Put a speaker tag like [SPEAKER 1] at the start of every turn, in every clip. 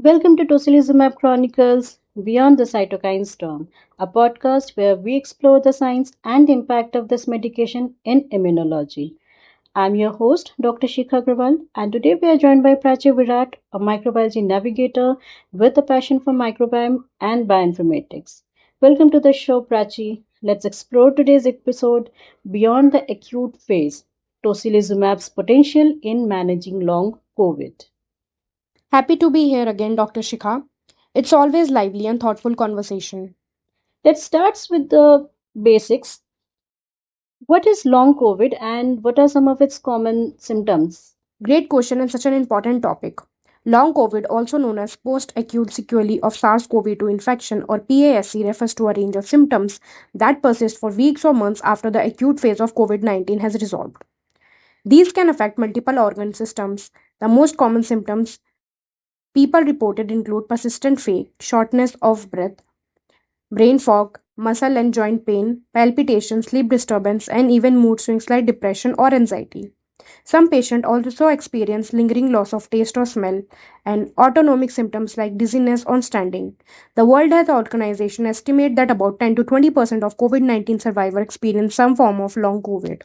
[SPEAKER 1] Welcome to Tocilizumab Chronicles Beyond the Cytokine Storm, a podcast where we explore the science and impact of this medication in immunology. I'm your host, Dr. Shikha Agrawal, and today we are joined by Prachi Virat, a microbiology navigator with a passion for microbiome and bioinformatics. Welcome to the show, Prachi. Let's explore today's episode beyond the acute phase, tocilizumab's potential in managing long COVID.
[SPEAKER 2] Happy to be here again, Dr. Shikha. It's always lively and thoughtful conversation.
[SPEAKER 1] Let's start with the basics. What is long COVID and what are some of its common symptoms?
[SPEAKER 2] Great question and such an important topic. Long COVID, also known as post-acute sequelae of SARS-CoV-2 infection or PASC, refers to a range of symptoms that persist for weeks or months after the acute phase of COVID-19 has resolved. These can affect multiple organ systems. The most common symptoms people reported include persistent fatigue, shortness of breath, brain fog, muscle and joint pain, palpitations, sleep disturbance, and even mood swings like depression or anxiety. Some patients also experience lingering loss of taste or smell and autonomic symptoms like dizziness on standing. The World Health Organization estimates that about 10 to 20% of COVID 19 survivors experience some form of long COVID.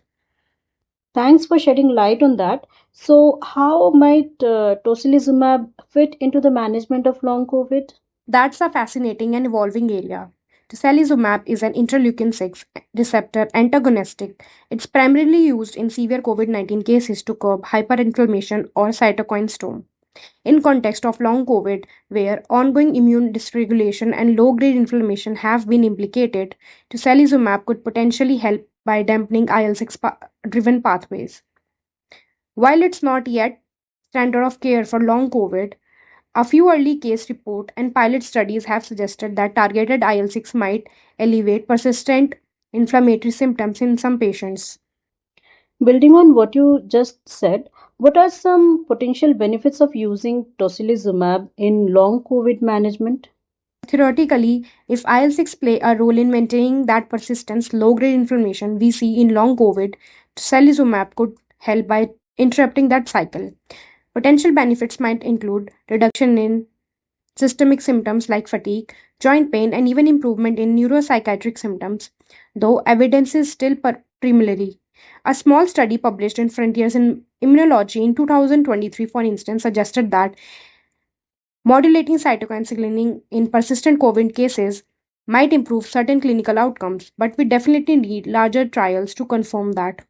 [SPEAKER 1] Thanks for shedding light on that. So, how might tocilizumab fit into the management of long COVID?
[SPEAKER 2] That's a fascinating and evolving area. Tocilizumab is an interleukin 6 receptor antagonistic. It's primarily used in severe COVID-19 cases to curb hyperinflammation or cytokine storm. In context of long COVID, where ongoing immune dysregulation and low-grade inflammation have been implicated, tocilizumab could potentially help by dampening IL-6 driven pathways. While it's not yet standard of care for long COVID, a few early case reports and pilot studies have suggested that targeted IL-6 might alleviate persistent inflammatory symptoms in some patients.
[SPEAKER 1] Building on what you just said, what are some potential benefits of using tocilizumab in long COVID management?
[SPEAKER 2] Theoretically, if IL-6 play a role in maintaining that persistent low-grade inflammation we see in long COVID, tocilizumab could help by interrupting that cycle. Potential benefits might include reduction in systemic symptoms like fatigue, joint pain, and even improvement in neuropsychiatric symptoms, though evidence is still preliminary. A small study published in Frontiers in Immunology in 2023, for instance, suggested that modulating cytokine signaling in persistent COVID cases might improve certain clinical outcomes, but we definitely need larger trials to confirm that.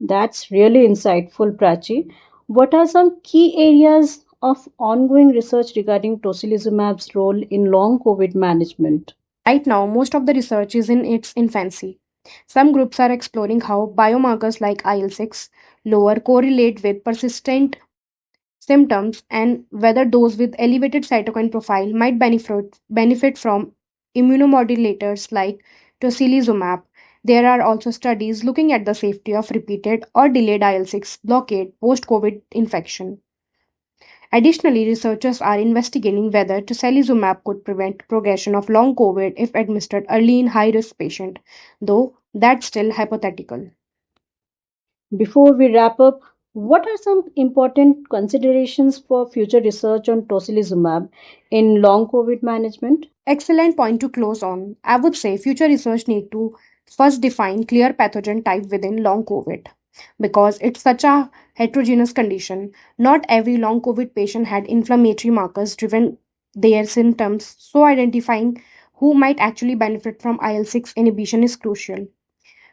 [SPEAKER 1] That's really insightful, Prachi. What are some key areas of ongoing research regarding tocilizumab's role in long COVID management?
[SPEAKER 2] Right now, most of the research is in its infancy. Some groups are exploring how biomarkers like IL-6 lower correlate with persistent symptoms and whether those with elevated cytokine profile might benefit from immunomodulators like tocilizumab. There are also studies looking at the safety of repeated or delayed IL-6 blockade post-COVID infection. Additionally, researchers are investigating whether tocilizumab could prevent progression of long COVID if administered early in high-risk patients, though that's still hypothetical.
[SPEAKER 1] Before we wrap up, what are some important considerations for future research on tocilizumab in long COVID management?
[SPEAKER 2] Excellent point to close on. I would say future research need to first define clear pathogen type within long COVID because it's such a heterogeneous condition. Not every long COVID patient had inflammatory markers driven their symptoms, so identifying who might actually benefit from IL-6 inhibition is crucial.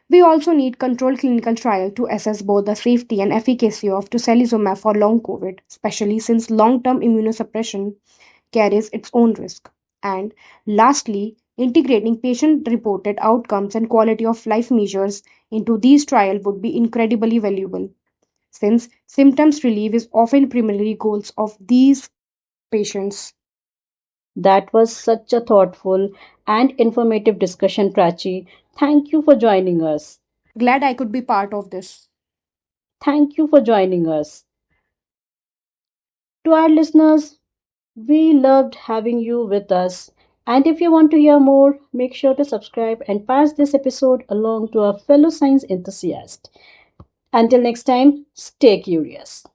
[SPEAKER 2] We also need controlled clinical trial to assess both the safety and efficacy of tocilizumab for long COVID, especially since long-term immunosuppression carries its own risk. And lastly, integrating patient reported outcomes and quality of life measures into these trials would be incredibly valuable, since symptoms relief is often primary goals of these patients.
[SPEAKER 1] That was such a thoughtful and informative discussion, Prachi. Thank you for joining us.
[SPEAKER 2] Glad I could be part of this.
[SPEAKER 1] Thank you for joining us. To our listeners, we loved having you with us. And if you want to hear more, make sure to subscribe and pass this episode along to our fellow science enthusiasts. Until next time, stay curious.